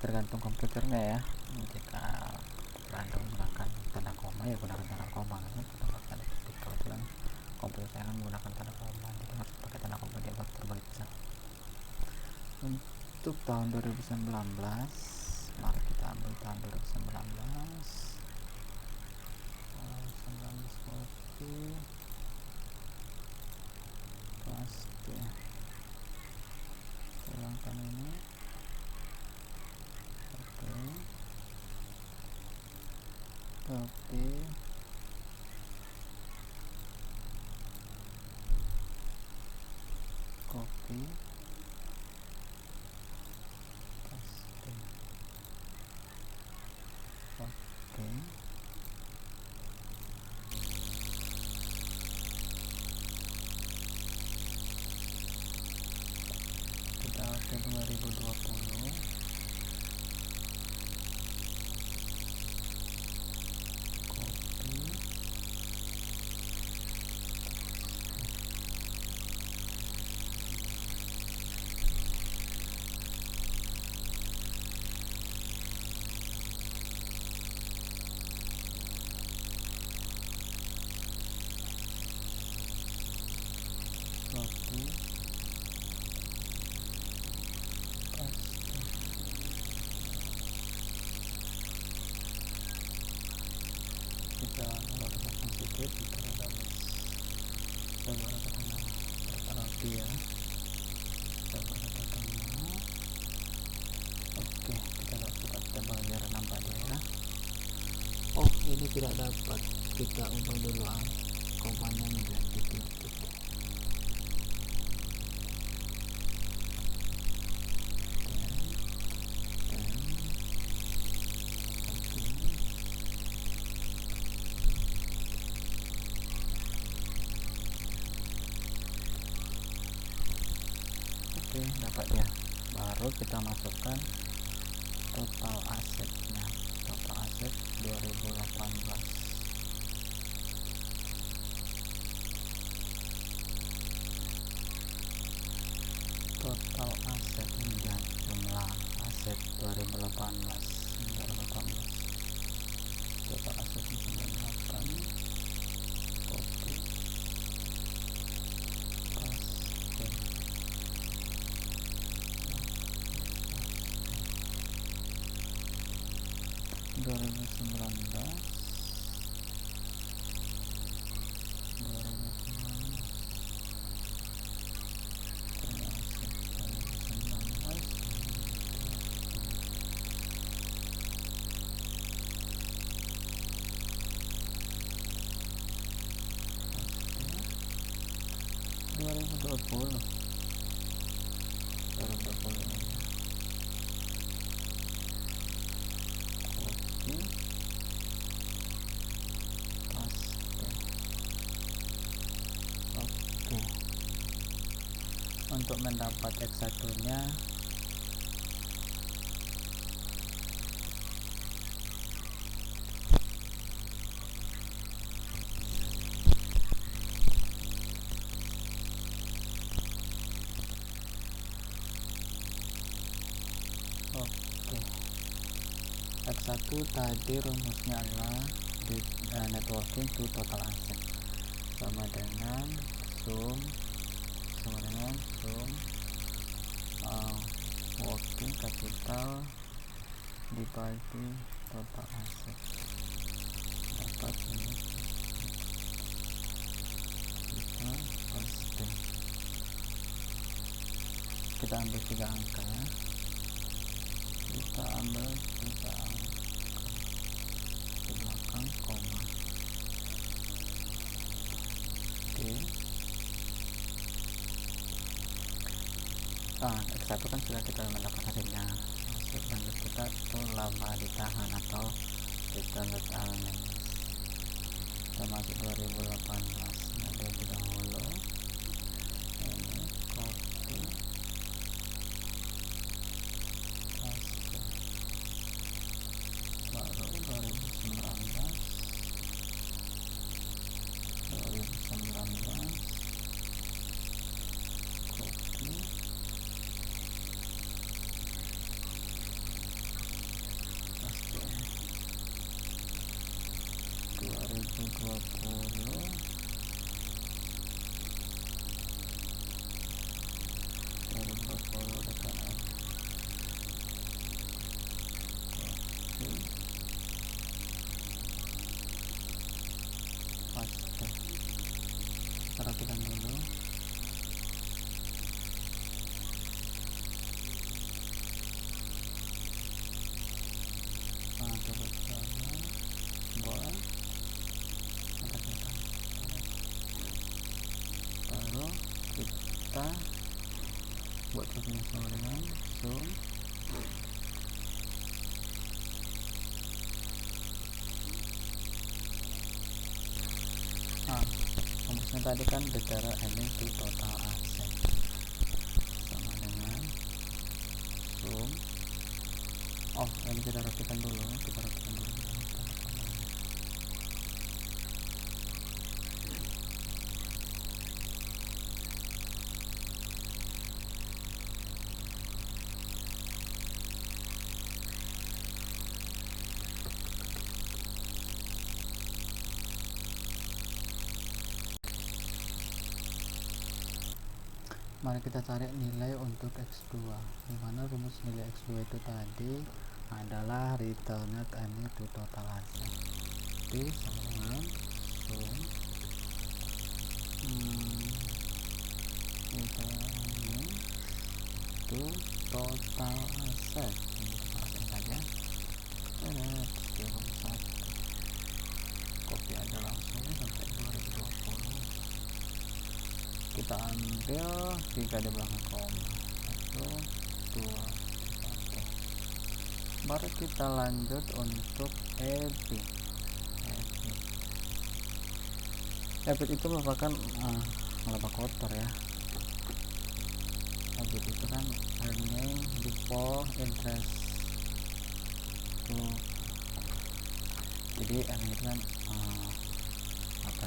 Tergantung komputernya ya. Jika Anda menggunakan tanda koma ya gunakan tanda koma, kan tambahkan titik. Kebetulan komputer saya kan menggunakan tanda koma, jadi harus pakai tanda koma dia baru terbaca. Untuk tahun 2019, mari kita ambil tahun 2019 kopi pasti hilangkan ini. Oke, kopi kopi oke, kita ke 2020 kopi kita melakukan sedikit kita ada coba katakanlah berapa rupiah, coba katakanlah oke, kita dapat tebal biar nampak dia ya. Oh, ini tidak dapat, kita ubah dulu komanya menjadi titik. Oke, dapat ya. Baru kita masukkan total asetnya. Total aset 2018. Total aset ini jumlah aset 2018. Total aset 98. Oke. 2020 kopi paste. Oke, untuk mendapat X1 nya oke, X1 tadi rumusnya adalah networking to total asset sama dengan sum working capital dibagi total asset, dapat ini kita paste. Kita ambil 3 angka ya, kita ambil 3 angka di belakang koma. Oke. X1 kan sudah kita mendapat hasilnya. Lanjut kita itu laba ditahan atau return earnings. Kita masuk 2018 ada di dahulu. Ini copy paste, baru 2019 copy paste 2020 rekan paste. Perhatikan dulu baru kita buat rumusnya sama dengan sum rumusnya tadi kan bicara earning to total asset sama dengan sum. Ini kita rapikan dulu, Mari kita cari nilai untuk X2, dimana rumus nilai X2 itu tadi adalah returned earning to total asset. Jadi sama dengan sum returning to total asset. Ini kita pasang saja, copy aja langsung sampai 2020. Kita ambil 3 di belakang koma, 1, 2, 1. Baru kita lanjut untuk EBIT itu merupakan laba kotor ya. EBIT itu kan earning before interest jadi earning itu kan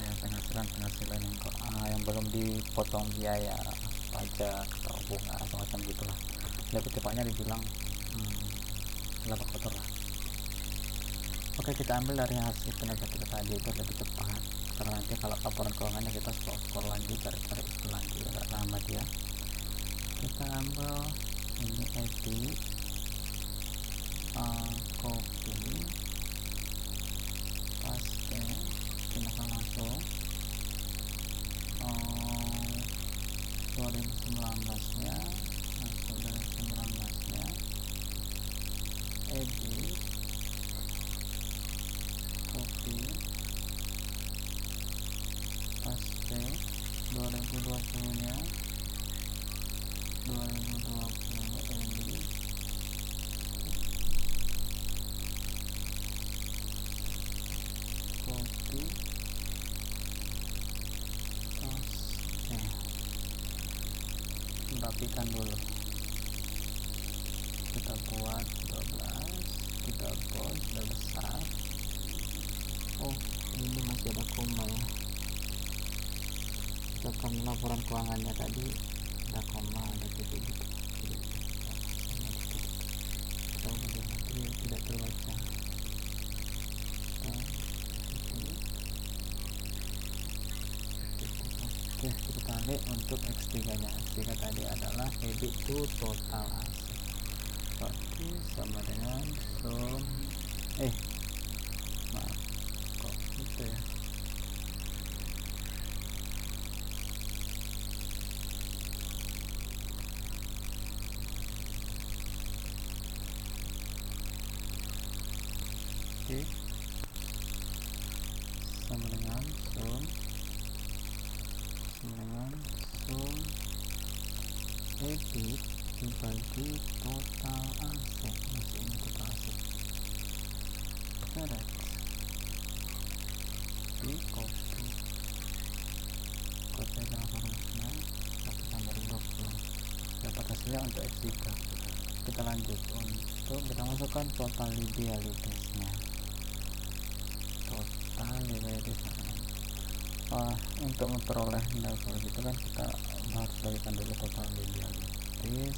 penghasilan yang belum dipotong biaya pajak atau bunga atau macam gitulah. Lebih tepatnya dibilang laba kotor lah. Oke, kita ambil dari hasil kinerja kita tadi, itu lebih cepat karena nanti kalau laporan keuangannya kita skor lagi, cari itu lagi agak lama dia. Kita ambil ini EBIT, copy paste, pindahkan langsung 2019 nya, masuk dari 2019 nya EBIT, copy paste 2020 nya, 2020 EBIT, copy paste, rapikan dulu, kita buat 12, kita buat sudah besar. Ini masih ada koma ya, misalkan laporan keuangannya tadi ada koma, ada titik gitu, kita tidak terbaca. Oke, kita tarik untuk X3 nya. X3 tadi adalah debit to total aset. Oke, sama dengan sum maaf kok gitu ya. Oke, sama dengan sum debit dibagi total aset. Masih ini total aset. Correct. Di copy dengan formatnya 1/20. Dapat hasilnya untuk X3. Kita lanjut untuk kita masukkan total liabilities-nya. Untuk memperoleh level gitu kan kita harus bagikan dulu total liabilities.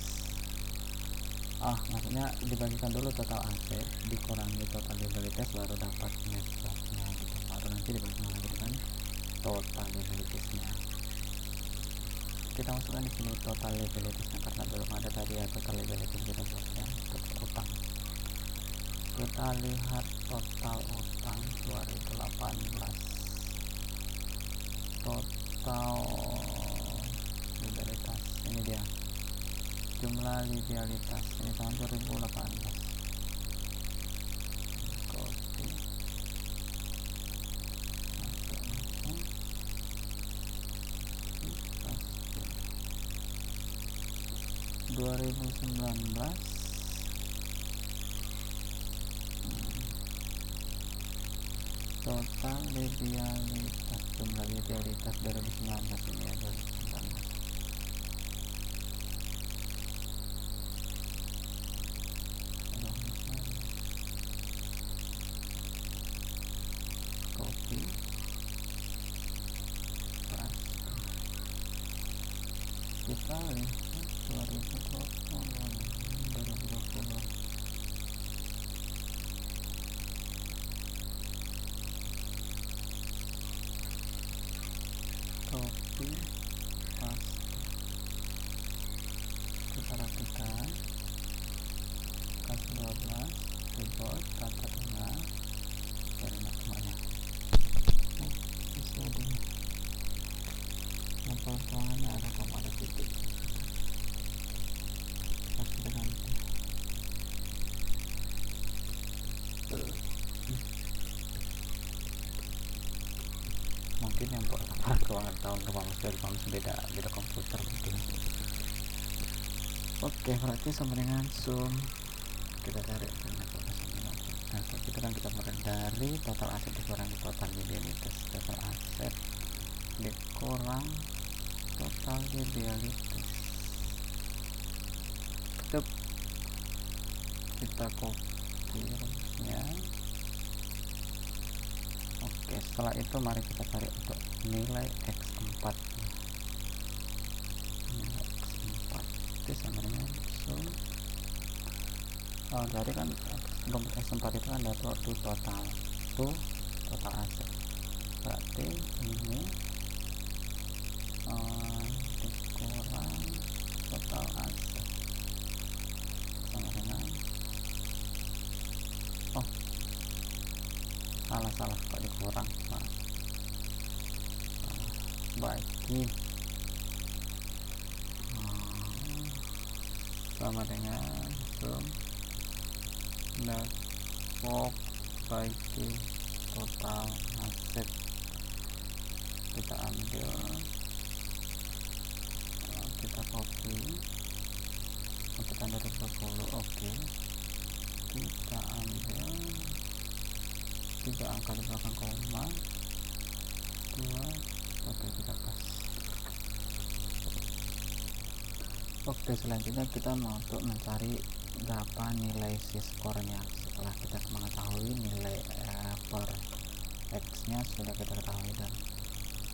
Maksudnya dibagikan dulu total aset dikurangi total liabilities baru dapat net profitnya gitu, baru nanti dibagi lagi dengan total liabilities-nya. Kita masukkan di sini total liabilities-nya karena belum ada tadi ya total liabilities kita buatnya total utang. Kita lihat total utang 2018, total liabilitas ini dia, jumlah liabilitas ini tahun 2018. Copy, masuk 2019 total liabilitas, jumlah liabilitas 2019 ini ya, 2019. Copy, kita lihat 2020 copy paste. Kita rapikan kasih 12 keyboard kata tengah dari semuanya. Bisa di level tangannya ada ada titik. Kita ganti mungkin yang buat keuangan tahun kemarin beda komputer mungkin. Oke, berarti sama dengan sum kita tarik kita kan kita mulai dari total aset dikurangi total liabilitas, total aset dikurang total liabilitas. Kita copy rumusnya. Oke, setelah itu mari kita cari untuk nilai X4. Nilai X4 itu sama dengan sum. Tadi kan rumus X4 itu kan ada total aset. Berarti ini dikurang total aset sama dengan salah kok dikurang, bagi sama dengan sum depok bagi total aset. Kita ambil, kita copy untuk tanda 20. Oke, kita ambil 3 angka di belakang koma 2. Oke, kita pas. Oke, selanjutnya kita mau untuk mencari berapa nilai skornya. Setelah kita mengetahui nilai per X nya sudah kita ketahui, dan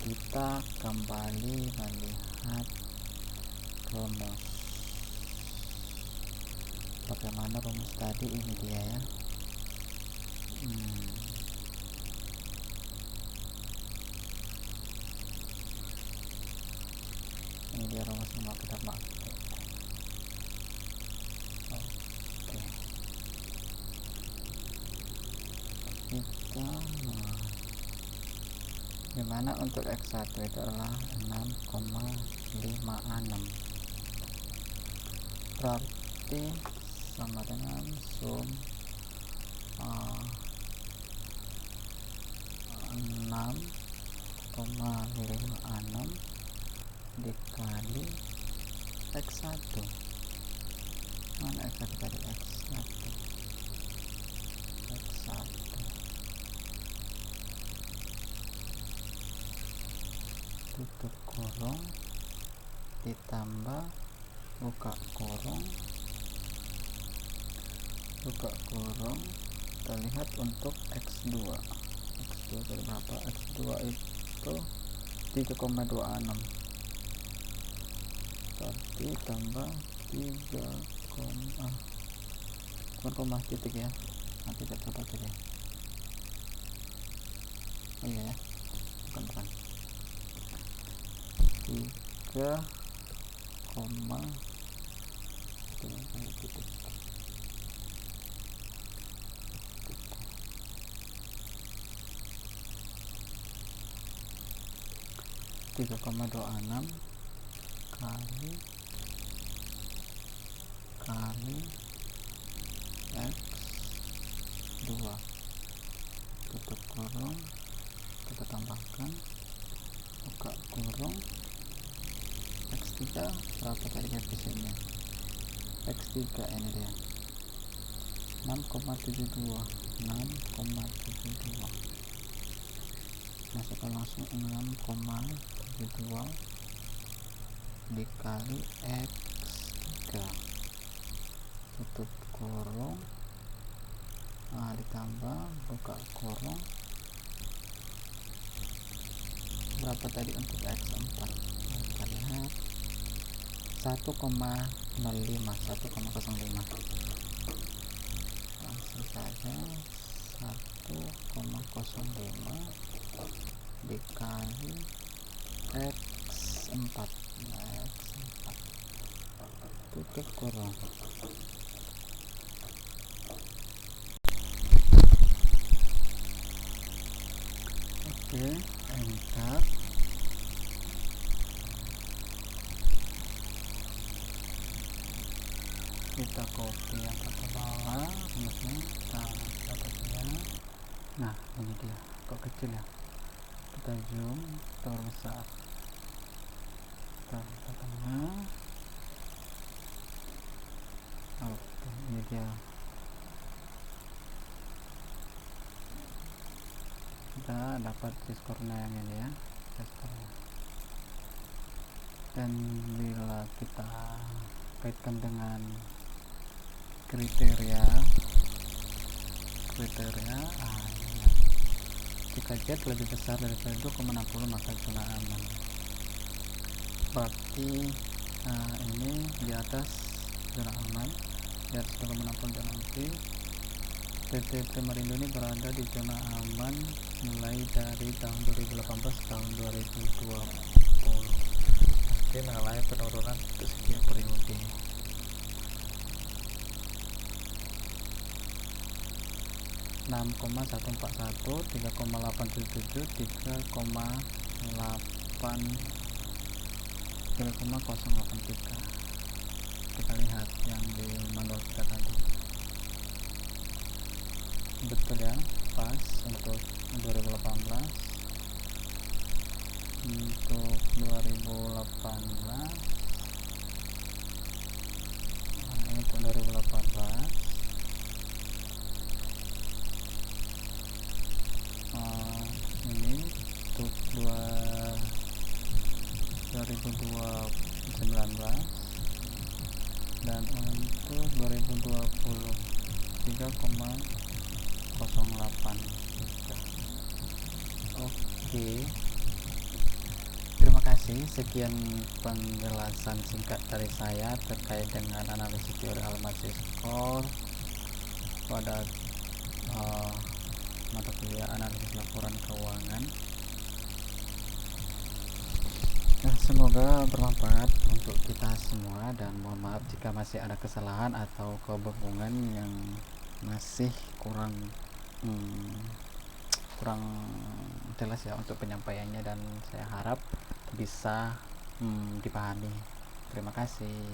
kita kembali melihat rumus. Bagaimana rumus tadi? Ini dia ya. ini dia rumus yang mau kita pakai. Oke, kita dimana untuk X1 itu adalah 6,56, berarti sama dengan sum 6,56 dikali X1. Mana X1 tadi? X1 tutup kurung ditambah buka kurung. Kita lihat untuk X2 tadi berapa? X2 itu 3,26, berarti tambah 3, titik ya, nanti berapa tadi? Oh iya ya, bukan 3,26 kali X2 tutup kurung, kita tambahkan buka kurung. X3 berapa tadi koefisiennya? X3 ini dia 6,72. Masukkan langsung 6,72 dikali X3 tutup kurung, ditambah buka kurung. Berapa tadi untuk X4? Kita lihat 1,05 langsung saja 1,05 dikali X4. X4 tutup kurung. Oke, enter. Kita copy yang ke bawah, rumusnya kita dapatnya. Nah, ini dia, kok kecil ya, kita zoom, kita besar, kita tengah. Oke, ini dia, kita dapat skornya yang ini ya, skornya. Dan bila kita kaitkan dengan kriteria jika Z lebih besar daripada 2,60 maka zona aman. Berarti ini di atas zona aman, di atas 2,60, dan nanti PT Primarindo ini berada di zona aman mulai dari tahun 2018 tahun 2020. Pasti mengalami penurunan untuk sekian periode. Enam 141, 3,877, 3,083. Kita lihat yang di manual kita tadi, betul ya, pas untuk 2018. Untuk 2018 ini untuk 2018 ini untuk 2019, dan untuk 2020 3,08. Oke, terima kasih. Sekian penjelasan singkat dari saya terkait dengan analisis teori almaty score pada mata kuliah analisis laporan keuangan. Semoga bermanfaat untuk kita semua, dan mohon maaf jika masih ada kesalahan atau kebingungan yang masih kurang kurang jelas ya untuk penyampaiannya, dan saya harap bisa dipahami. Terima kasih.